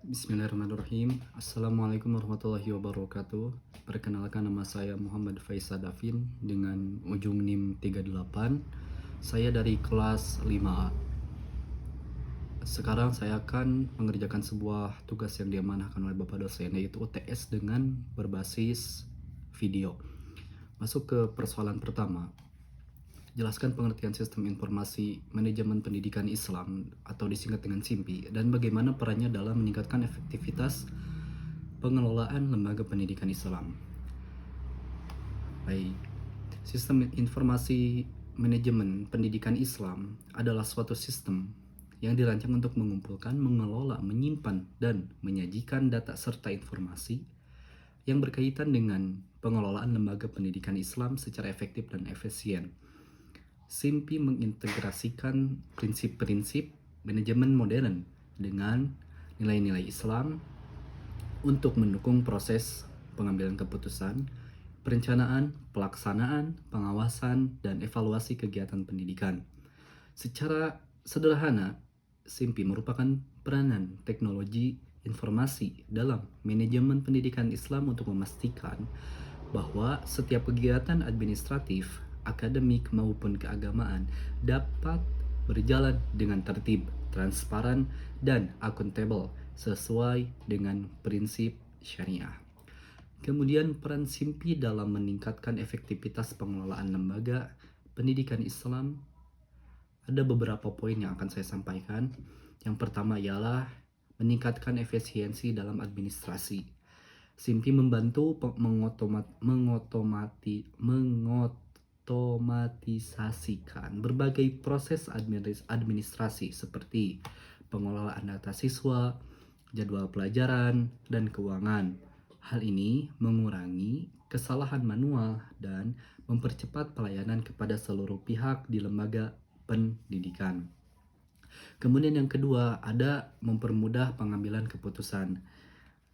Bismillahirrahmanirrahim. Assalamualaikum warahmatullahi wabarakatuh. Perkenalkan, nama saya Muhammad Faisal Davin dengan ujung NIM 38. Saya dari kelas 5A. Sekarang saya akan mengerjakan sebuah tugas yang diamanahkan oleh Bapak dosen, yaitu UTS dengan berbasis video. Masuk ke persoalan pertama. Jelaskan pengertian sistem informasi manajemen pendidikan Islam atau disingkat dengan SIMPI, dan bagaimana perannya dalam meningkatkan efektivitas pengelolaan lembaga pendidikan Islam. Baik, sistem informasi manajemen pendidikan Islam adalah suatu sistem yang dirancang untuk mengumpulkan, mengelola, menyimpan, dan menyajikan data serta informasi yang berkaitan dengan pengelolaan lembaga pendidikan Islam secara efektif dan efisien. SIMPI mengintegrasikan prinsip-prinsip manajemen modern dengan nilai-nilai Islam untuk mendukung proses pengambilan keputusan, perencanaan, pelaksanaan, pengawasan, dan evaluasi kegiatan pendidikan. Secara sederhana, SIMPI merupakan peranan teknologi informasi dalam manajemen pendidikan Islam untuk memastikan bahwa setiap kegiatan administratif, akademik maupun keagamaan dapat berjalan dengan tertib, transparan, dan akuntabel sesuai dengan prinsip syariah. Kemudian peran SIMPI dalam meningkatkan efektivitas pengelolaan lembaga pendidikan Islam, ada beberapa poin yang akan saya sampaikan. Yang pertama ialah meningkatkan efisiensi dalam administrasi. SIMPI membantu mengotomatisasikan berbagai proses administrasi seperti pengelolaan data siswa, jadwal pelajaran, dan keuangan. Hal ini mengurangi kesalahan manual dan mempercepat pelayanan kepada seluruh pihak di lembaga pendidikan. Kemudian yang kedua, ada mempermudah pengambilan keputusan.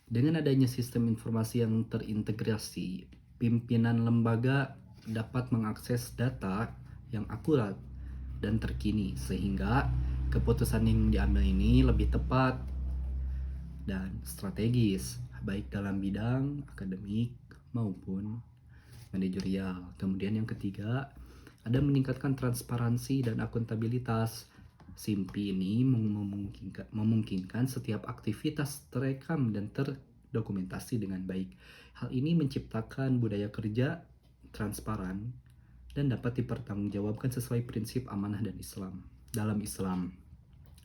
Dengan adanya sistem informasi yang terintegrasi, pimpinan lembaga dapat mengakses data yang akurat dan terkini, sehingga keputusan yang diambil ini lebih tepat dan strategis, baik dalam bidang akademik maupun manajerial. Kemudian yang ketiga, ada meningkatkan transparansi dan akuntabilitas. SIMPI ini memungkinkan setiap aktivitas terekam dan terdokumentasi dengan baik. Hal ini menciptakan budaya kerja transparan dan dapat dipertanggungjawabkan sesuai prinsip amanah dan Islam dalam Islam.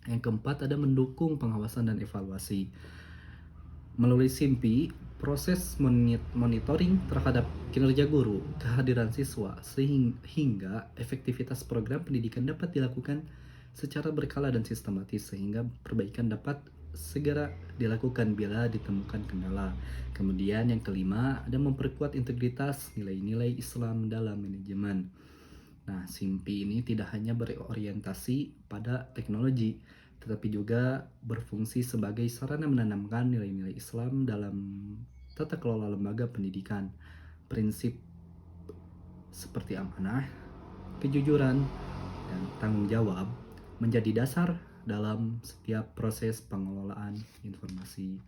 Yang keempat, ada mendukung pengawasan dan evaluasi. Melalui SIMPI, proses monitoring terhadap kinerja guru, kehadiran siswa, sehingga efektivitas program pendidikan dapat dilakukan secara berkala dan sistematis, sehingga perbaikan dapat segera dilakukan bila ditemukan kendala. Kemudian yang kelima, ada memperkuat integritas nilai-nilai Islam dalam manajemen. Nah, SIMPI ini tidak hanya berorientasi pada teknologi, tetapi juga berfungsi sebagai sarana menanamkan nilai-nilai Islam dalam tata kelola lembaga pendidikan. Prinsip seperti amanah, kejujuran, dan tanggung jawab menjadi dasar dalam setiap proses pengelolaan informasi.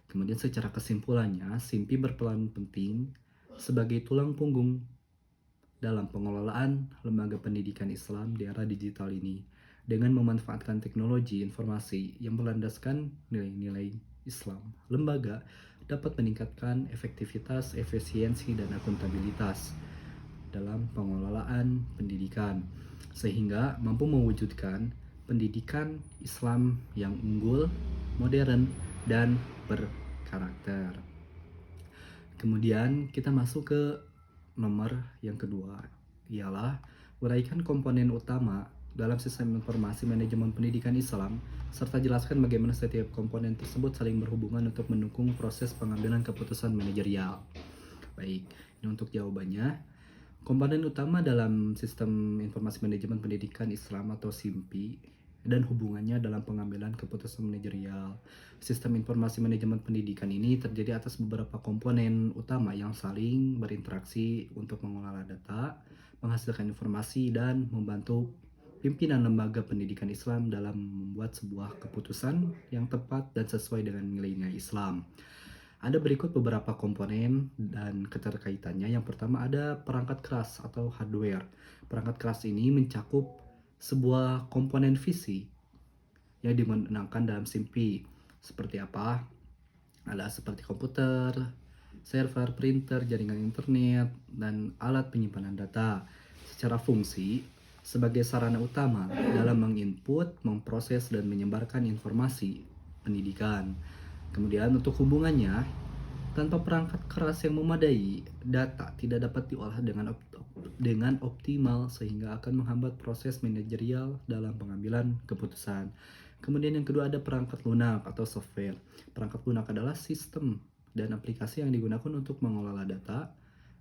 Kemudian secara kesimpulannya, SIMPI berperan penting sebagai tulang punggung dalam pengelolaan lembaga pendidikan Islam di era digital ini, dengan memanfaatkan teknologi informasi yang berlandaskan nilai-nilai Islam. Lembaga dapat meningkatkan efektivitas, efisiensi, dan akuntabilitas dalam pengelolaan pendidikan, sehingga mampu mewujudkan pendidikan Islam yang unggul, modern, dan berkarakter. Kemudian kita masuk ke nomor yang kedua, ialah uraikan komponen utama dalam sistem informasi manajemen pendidikan Islam, serta jelaskan bagaimana setiap komponen tersebut saling berhubungan untuk mendukung proses pengambilan keputusan manajerial. Baik, ini untuk jawabannya. Komponen utama dalam sistem informasi manajemen pendidikan Islam atau SIMPI dan hubungannya dalam pengambilan keputusan manajerial. Sistem informasi manajemen pendidikan ini terdiri atas beberapa komponen utama yang saling berinteraksi untuk mengolah data, menghasilkan informasi, dan membantu pimpinan lembaga pendidikan Islam dalam membuat sebuah keputusan yang tepat dan sesuai dengan nilai-nilai Islam. Ada berikut beberapa komponen dan keterkaitannya. Yang pertama ada perangkat keras atau hardware. Perangkat keras ini mencakup sebuah komponen visi yang digunakan dalam SIMPI. Seperti apa? Ada seperti komputer, server, printer, jaringan internet, dan alat penyimpanan data. Secara fungsi, sebagai sarana utama dalam menginput, memproses, dan menyebarkan informasi pendidikan. Kemudian untuk hubungannya, tanpa perangkat keras yang memadai, data tidak dapat diolah dengan optimal sehingga akan menghambat proses manajerial dalam pengambilan keputusan. Kemudian yang kedua ada perangkat lunak atau software. Perangkat lunak adalah sistem dan aplikasi yang digunakan untuk mengelola data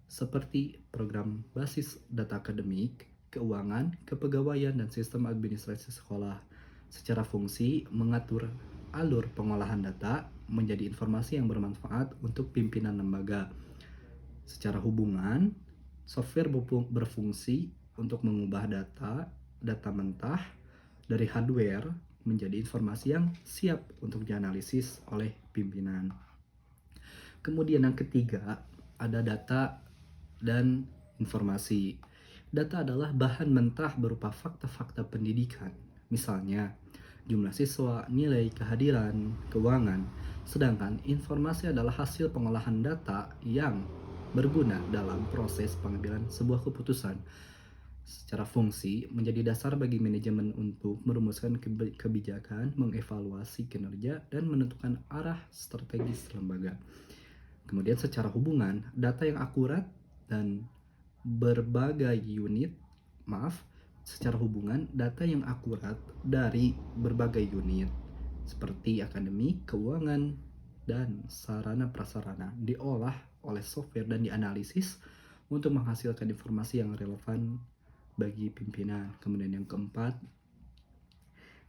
seperti program basis data akademik, keuangan, kepegawaian, dan sistem administrasi sekolah. Secara fungsi, mengatur alur pengolahan data menjadi informasi yang bermanfaat untuk pimpinan lembaga. Secara hubungan, software berfungsi untuk mengubah data mentah dari hardware menjadi informasi yang siap untuk dianalisis oleh pimpinan. Kemudian yang ketiga, ada data dan informasi. Data adalah bahan mentah berupa fakta-fakta pendidikan. Misalnya, jumlah siswa, nilai kehadiran, keuangan. Sedangkan informasi adalah hasil pengolahan data yang berguna dalam proses pengambilan sebuah keputusan. Secara fungsi, menjadi dasar bagi manajemen untuk merumuskan kebijakan, mengevaluasi kinerja, dan menentukan arah strategis lembaga. Kemudian secara hubungan, data yang akurat dan secara hubungan data yang akurat dari berbagai unit seperti akademik, keuangan, dan sarana prasarana diolah oleh software dan dianalisis untuk menghasilkan informasi yang relevan bagi pimpinan. Kemudian yang keempat,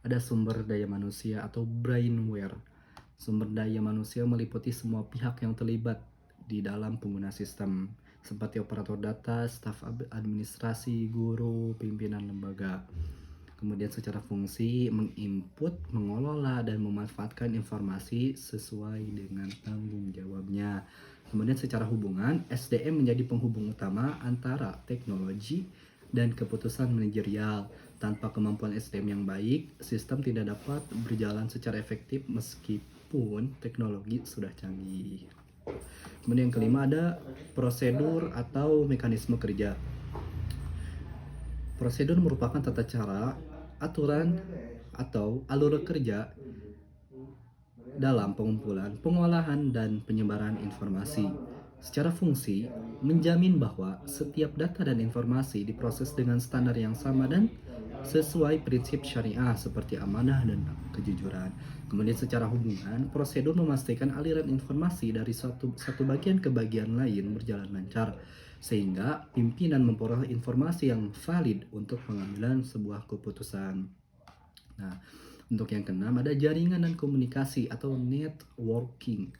ada sumber daya manusia atau brainware. Sumber daya manusia meliputi semua pihak yang terlibat di dalam pengguna sistem, seperti operator data, staf administrasi, guru, pimpinan lembaga. Kemudian secara fungsi, menginput, mengelola, dan memanfaatkan informasi sesuai dengan tanggung jawabnya. Kemudian secara hubungan, SDM menjadi penghubung utama antara teknologi dan keputusan manajerial. Tanpa kemampuan SDM yang baik, sistem tidak dapat berjalan secara efektif meskipun teknologi sudah canggih. Kemudian yang kelima ada prosedur atau mekanisme kerja. Prosedur merupakan tata cara, aturan, atau alur kerja dalam pengumpulan, pengolahan, dan penyebaran informasi. Secara fungsi, menjamin bahwa setiap data dan informasi diproses dengan standar yang sama dan sesuai prinsip syariah seperti amanah dan kejujuran. Kemudian secara hubungan, prosedur memastikan aliran informasi dari satu bagian ke bagian lain berjalan lancar, sehingga pimpinan memperoleh informasi yang valid untuk pengambilan sebuah keputusan. Nah, untuk yang keenam ada jaringan dan komunikasi atau networking.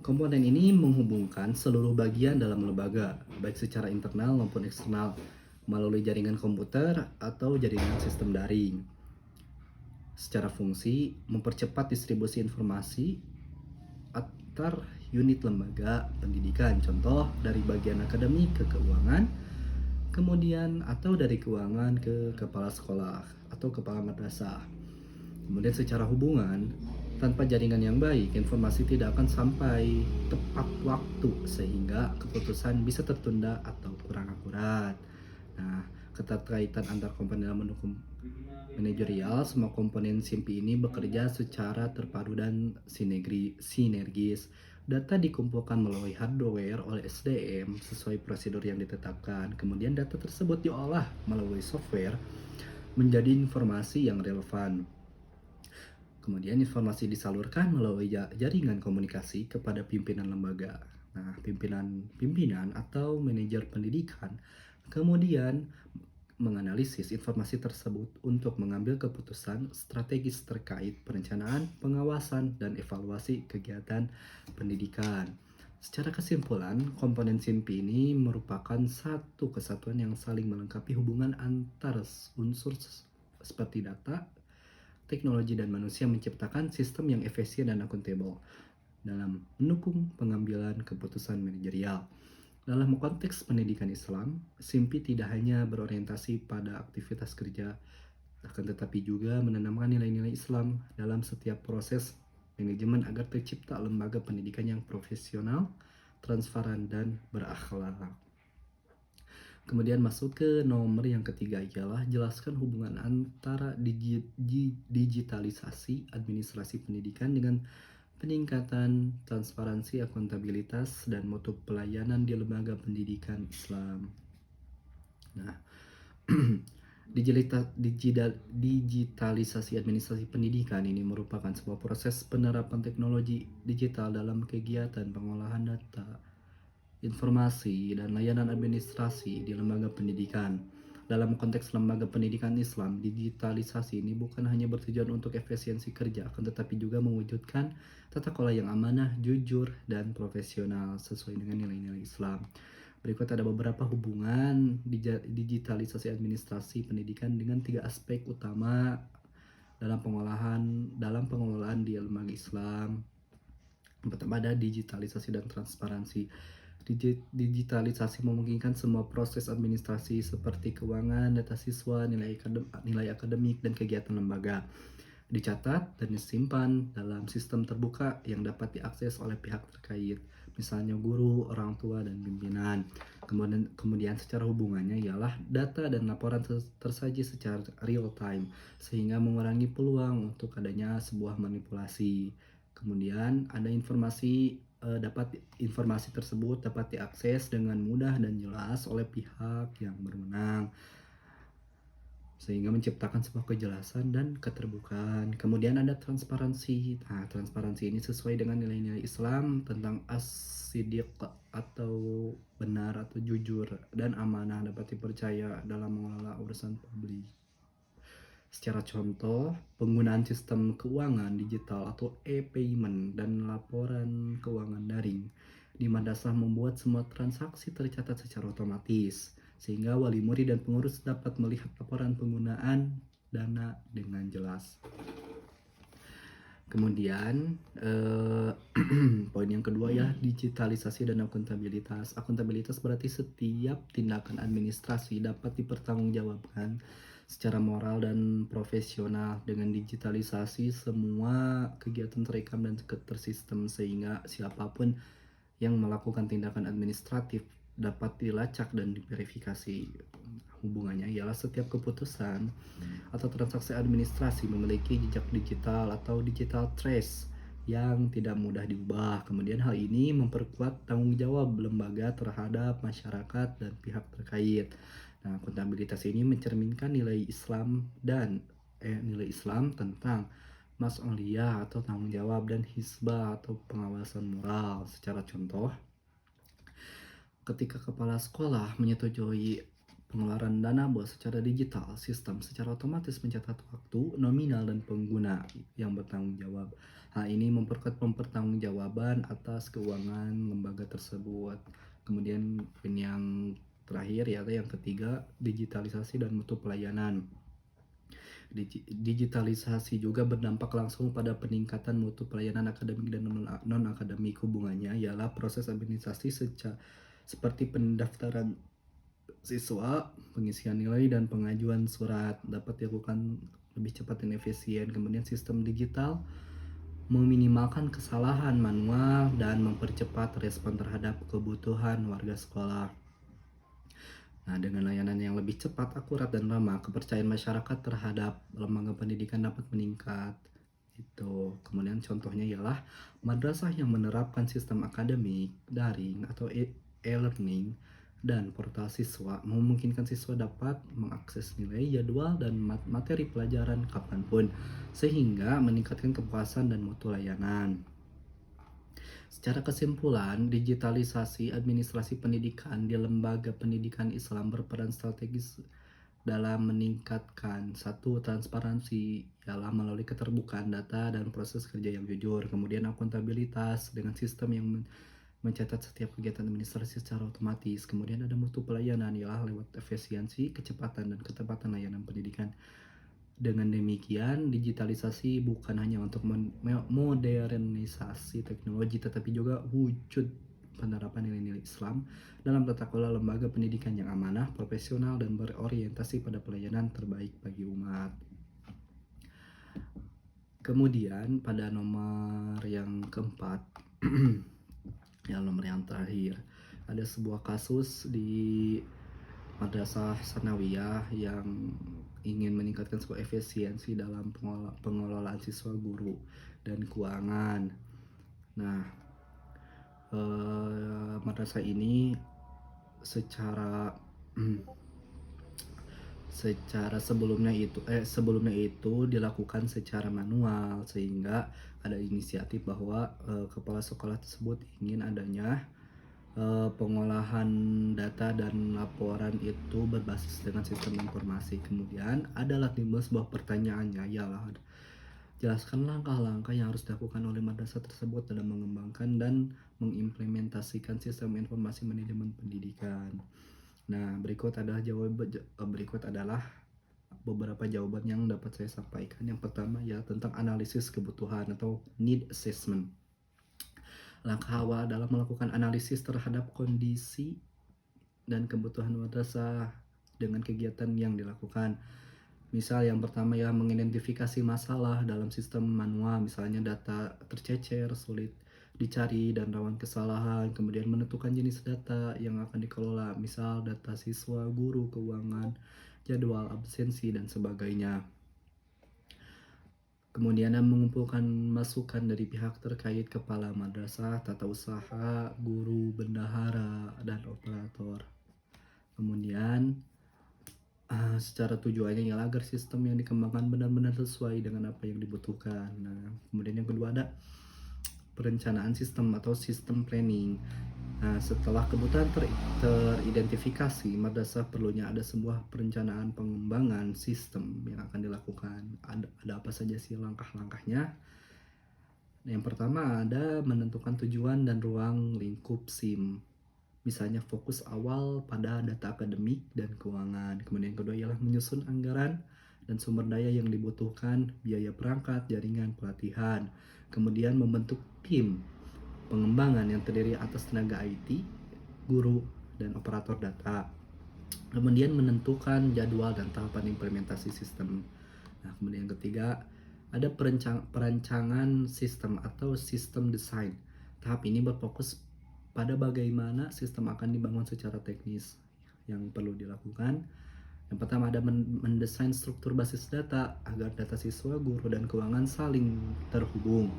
Komponen ini menghubungkan seluruh bagian dalam lembaga, baik secara internal maupun eksternal, melalui jaringan komputer atau jaringan sistem daring. Secara fungsi, mempercepat distribusi informasi antar unit lembaga pendidikan, contoh dari bagian akademik ke keuangan, kemudian atau dari keuangan ke kepala sekolah atau kepala madrasah. Kemudian secara hubungan, tanpa jaringan yang baik, informasi tidak akan sampai tepat waktu sehingga keputusan bisa tertunda atau kurang akurat. Nah, keterkaitan antar komponen dalam mendukung manajerial, semua komponen SIMPI ini bekerja secara terpadu dan sinergis. Data dikumpulkan melalui hardware oleh SDM sesuai prosedur yang ditetapkan. Kemudian data tersebut diolah melalui software menjadi informasi yang relevan. Kemudian informasi disalurkan melalui jaringan komunikasi kepada pimpinan lembaga. Nah, pimpinan atau manajer pendidikan kemudian menganalisis informasi tersebut untuk mengambil keputusan strategis terkait perencanaan, pengawasan, dan evaluasi kegiatan pendidikan. Secara kesimpulan, komponen SIMPI ini merupakan satu kesatuan yang saling melengkapi hubungan antar unsur seperti data, teknologi, dan manusia menciptakan sistem yang efisien dan akuntabel dalam mendukung pengambilan keputusan manajerial. Dalam konteks pendidikan Islam, SIMPI tidak hanya berorientasi pada aktivitas kerja, akan tetapi juga menanamkan nilai-nilai Islam dalam setiap proses manajemen agar tercipta lembaga pendidikan yang profesional, transparan, dan berakhlak. Kemudian masuk ke nomor yang ketiga ialah jelaskan hubungan antara digitalisasi administrasi pendidikan dengan peningkatan transparansi, akuntabilitas, dan mutu pelayanan di lembaga pendidikan Islam. Nah, digitalisasi administrasi pendidikan ini merupakan sebuah proses penerapan teknologi digital dalam kegiatan pengolahan data, informasi, dan layanan administrasi di lembaga pendidikan. Dalam konteks lembaga pendidikan Islam, digitalisasi ini bukan hanya bertujuan untuk efisiensi kerja, akan tetapi juga mewujudkan tata kelola yang amanah, jujur, dan profesional sesuai dengan nilai-nilai Islam. Berikut ada beberapa hubungan digitalisasi administrasi pendidikan dengan 3 aspek utama dalam pengelolaan di lembaga Islam. Yang pertama ada digitalisasi dan transparansi. Digitalisasi memungkinkan semua proses administrasi seperti keuangan, data siswa, nilai akademik, dan kegiatan lembaga dicatat dan disimpan dalam sistem terbuka yang dapat diakses oleh pihak terkait, misalnya guru, orang tua, dan pimpinan. Kemudian secara hubungannya ialah data dan laporan tersaji secara real time, sehingga mengurangi peluang untuk adanya sebuah manipulasi. Kemudian ada informasi tersebut dapat diakses dengan mudah dan jelas oleh pihak yang berwenang, sehingga menciptakan sebuah kejelasan dan keterbukaan. Kemudian ada transparansi. Nah, transparansi ini sesuai dengan nilai-nilai Islam tentang as-siddiq atau benar atau jujur dan amanah dapat dipercaya dalam mengelola urusan publik. Secara contoh, penggunaan sistem keuangan digital atau e-payment dan laporan keuangan daring di madrasah membuat semua transaksi tercatat secara otomatis, sehingga wali murid dan pengurus dapat melihat laporan penggunaan dana dengan jelas. Kemudian poin yang kedua ya, digitalisasi dan akuntabilitas. Akuntabilitas berarti setiap tindakan administrasi dapat dipertanggungjawabkan secara moral dan profesional. Dengan digitalisasi semua kegiatan terekam dan tersistem, sehingga siapapun yang melakukan tindakan administratif dapat dilacak dan diverifikasi. Hubungannya ialah setiap keputusan atau transaksi administrasi memiliki jejak digital atau digital trace yang tidak mudah diubah. Kemudian hal ini memperkuat tanggung jawab lembaga terhadap masyarakat dan pihak terkait. Nah, akuntabilitas ini mencerminkan nilai Islam tentang mas'uliyah atau tanggung jawab dan hisbah atau pengawasan moral. Secara contoh, ketika kepala sekolah menyetujui pengeluaran dana bos secara digital, sistem secara otomatis mencatat waktu, nominal, dan pengguna yang bertanggung jawab. Hal ini memperkuat pertanggungjawaban atas keuangan lembaga tersebut. Kemudian yang terakhir yaitu yang ketiga, digitalisasi dan mutu pelayanan. Digitalisasi juga berdampak langsung pada peningkatan mutu pelayanan akademik dan non-akademik. Hubungannya ialah proses administrasi seperti pendaftaran siswa, pengisian nilai, dan pengajuan surat dapat dilakukan lebih cepat dan efisien. Kemudian sistem digital meminimalkan kesalahan manual dan mempercepat respon terhadap kebutuhan warga sekolah. Nah, dengan layanan yang lebih cepat, akurat, dan ramah, kepercayaan masyarakat terhadap lembaga pendidikan dapat meningkat. Itu. Kemudian contohnya ialah madrasah yang menerapkan sistem akademik daring atau e-learning dan portal siswa memungkinkan siswa dapat mengakses nilai, jadwal, dan materi pelajaran kapanpun, sehingga meningkatkan kepuasan dan mutu layanan. Secara kesimpulan, digitalisasi administrasi pendidikan di lembaga pendidikan Islam berperan strategis dalam meningkatkan satu, transparansi ialah melalui keterbukaan data dan proses kerja yang jujur. Kemudian akuntabilitas dengan sistem yang mencatat setiap kegiatan administrasi secara otomatis. Kemudian ada mutu pelayanan, ialah lewat efisiensi, kecepatan, dan ketepatan layanan pendidikan. Dengan demikian, digitalisasi bukan hanya untuk modernisasi teknologi, tetapi juga wujud penerapan nilai-nilai Islam dalam tata kelola lembaga pendidikan yang amanah, profesional, dan berorientasi pada pelayanan terbaik bagi umat. Kemudian pada nomor yang keempat, ya nomor yang terakhir, ada sebuah kasus di Madrasah Sanawiyah yang ingin meningkatkan sebuah efisiensi dalam pengelolaan siswa, guru, dan keuangan. Nah, madrasah ini secara sebelumnya itu dilakukan secara manual, sehingga ada inisiatif bahwa kepala sekolah tersebut ingin adanya pengolahan data dan laporan itu berbasis dengan sistem informasi. Kemudian adalah timbul sebuah pertanyaannya, ialah jelaskan langkah-langkah yang harus dilakukan oleh madrasah tersebut dalam mengembangkan dan mengimplementasikan sistem informasi manajemen pendidikan. Nah, berikut adalah beberapa jawaban yang dapat saya sampaikan. Yang pertama ya tentang analisis kebutuhan atau need assessment. Langkah awal adalah melakukan analisis terhadap kondisi dan kebutuhan madrasah dengan kegiatan yang dilakukan. Misal yang pertama ya mengidentifikasi masalah dalam sistem manual, misalnya data tercecer, sulit dicari, dan rawan kesalahan. Kemudian menentukan jenis data yang akan dikelola, misal data siswa, guru, keuangan, jadwal absensi, dan sebagainya. Kemudian mengumpulkan masukan dari pihak terkait, kepala madrasah, tata usaha, guru, bendahara, dan operator. Kemudian secara tujuannya ialah agar sistem yang dikembangkan benar-benar sesuai dengan apa yang dibutuhkan. Nah, kemudian yang kedua ada perencanaan sistem atau sistem planning. Nah, setelah kebutuhan teridentifikasi, madrasah perlunya ada sebuah perencanaan pengembangan sistem yang akan dilakukan. Ada apa saja sih langkah-langkahnya? Yang pertama ada menentukan tujuan dan ruang lingkup SIM. Misalnya fokus awal pada data akademik dan keuangan. Kemudian yang kedua ialah menyusun anggaran dan sumber daya yang dibutuhkan, biaya perangkat, jaringan, pelatihan. Kemudian membentuk tim pengembangan yang terdiri atas tenaga IT, guru, dan operator data. Kemudian menentukan jadwal dan tahapan implementasi sistem. Nah, kemudian yang ketiga ada perancangan sistem atau sistem design. Tahap ini berfokus pada bagaimana sistem akan dibangun secara teknis yang perlu dilakukan. Yang pertama ada mendesain struktur basis data agar data siswa, guru, dan keuangan saling terhubung.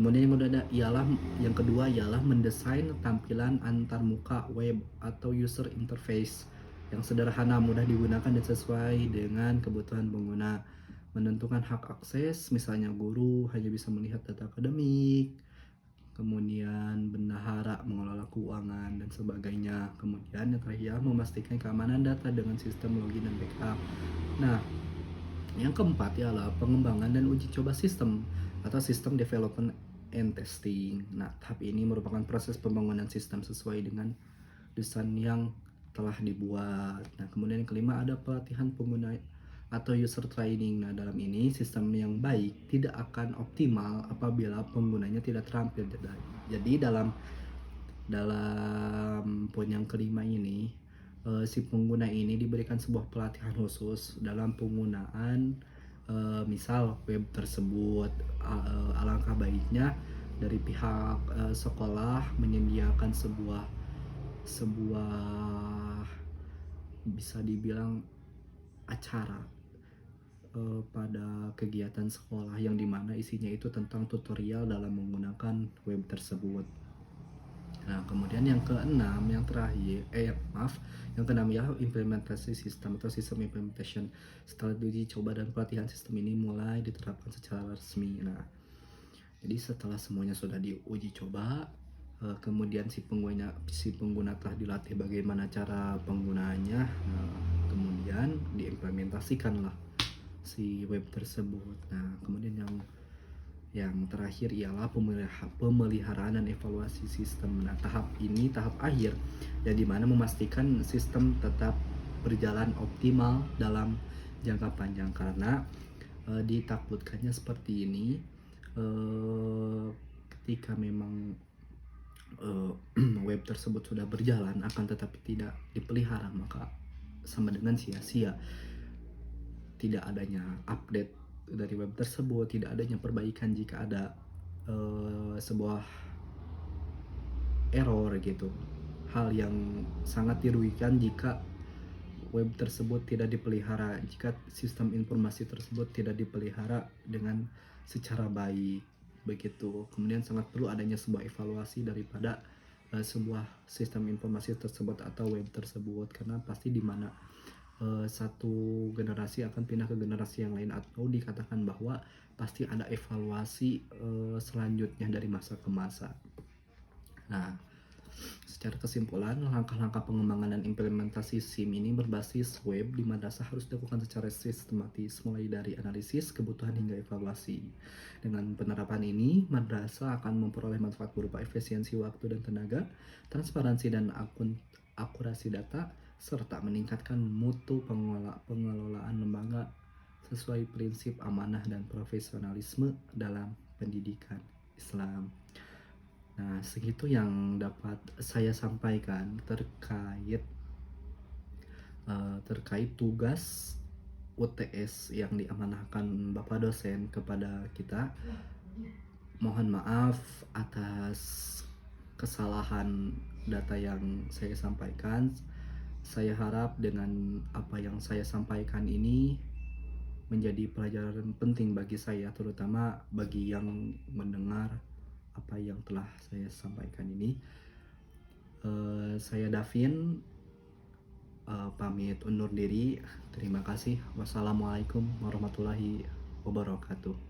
Kemudian yang kedua ialah mendesain tampilan antarmuka web atau user interface yang sederhana, mudah digunakan, dan sesuai dengan kebutuhan pengguna. Menentukan hak akses, misalnya guru hanya bisa melihat data akademik, kemudian bendahara mengelola keuangan, dan sebagainya. Kemudian yang terakhir memastikan keamanan data dengan sistem login dan backup. Nah, yang keempat ialah pengembangan dan uji coba sistem atau sistem development and testing. Nah, tahap ini merupakan proses pembangunan sistem sesuai dengan desain yang telah dibuat. Nah, kemudian yang kelima ada pelatihan pengguna atau user training. Nah, dalam ini sistem yang baik tidak akan optimal apabila penggunanya tidak terampil. Jadi dalam poin yang kelima ini si pengguna ini diberikan sebuah pelatihan khusus dalam penggunaan misal web tersebut. Alangkah baiknya dari pihak sekolah menyediakan sebuah bisa dibilang acara pada kegiatan sekolah yang dimana isinya itu tentang tutorial dalam menggunakan web tersebut. Nah, kemudian yang keenam, yang keenam ya implementasi sistem atau sistem implementation. Setelah diuji coba dan pelatihan, sistem ini mulai diterapkan secara resmi. Nah, jadi setelah semuanya sudah diuji coba, kemudian si pengguna telah dilatih bagaimana cara penggunaannya, kemudian diimplementasikanlah si web tersebut. Nah, kemudian yang Yang terakhir ialah pemeliharaan dan evaluasi sistem. Nah, tahap akhir yang dimana memastikan sistem tetap berjalan optimal dalam jangka panjang, karena ditakutkannya seperti ini, ketika memang eh, web tersebut sudah berjalan akan tetapi tidak dipelihara, maka sama dengan sia-sia. Tidak adanya update dari web tersebut, tidak adanya perbaikan jika ada sebuah error gitu. Hal yang sangat dirugikan jika web tersebut tidak dipelihara, jika sistem informasi tersebut tidak dipelihara dengan secara baik begitu. Kemudian sangat perlu adanya sebuah evaluasi daripada sebuah sistem informasi tersebut atau web tersebut, karena pasti di mana satu generasi akan pindah ke generasi yang lain, atau dikatakan bahwa pasti ada evaluasi selanjutnya dari masa ke masa. Nah, secara kesimpulan, langkah-langkah pengembangan dan implementasi SIM ini berbasis web di madrasah harus dilakukan secara sistematis, mulai dari analisis, kebutuhan hingga evaluasi. Dengan penerapan ini, madrasah akan memperoleh manfaat berupa efisiensi waktu dan tenaga, transparansi dan akurasi data, serta meningkatkan mutu pengelolaan lembaga sesuai prinsip amanah dan profesionalisme dalam pendidikan Islam. Nah, segitu yang dapat saya sampaikan terkait tugas UTS yang diamanahkan Bapak dosen kepada kita. Mohon maaf atas kesalahan data yang saya sampaikan. Saya harap dengan apa yang saya sampaikan ini menjadi pelajaran penting bagi saya, terutama bagi yang mendengar apa yang telah saya sampaikan ini. Saya Davin, pamit undur diri. Terima kasih. Wassalamualaikum warahmatullahi wabarakatuh.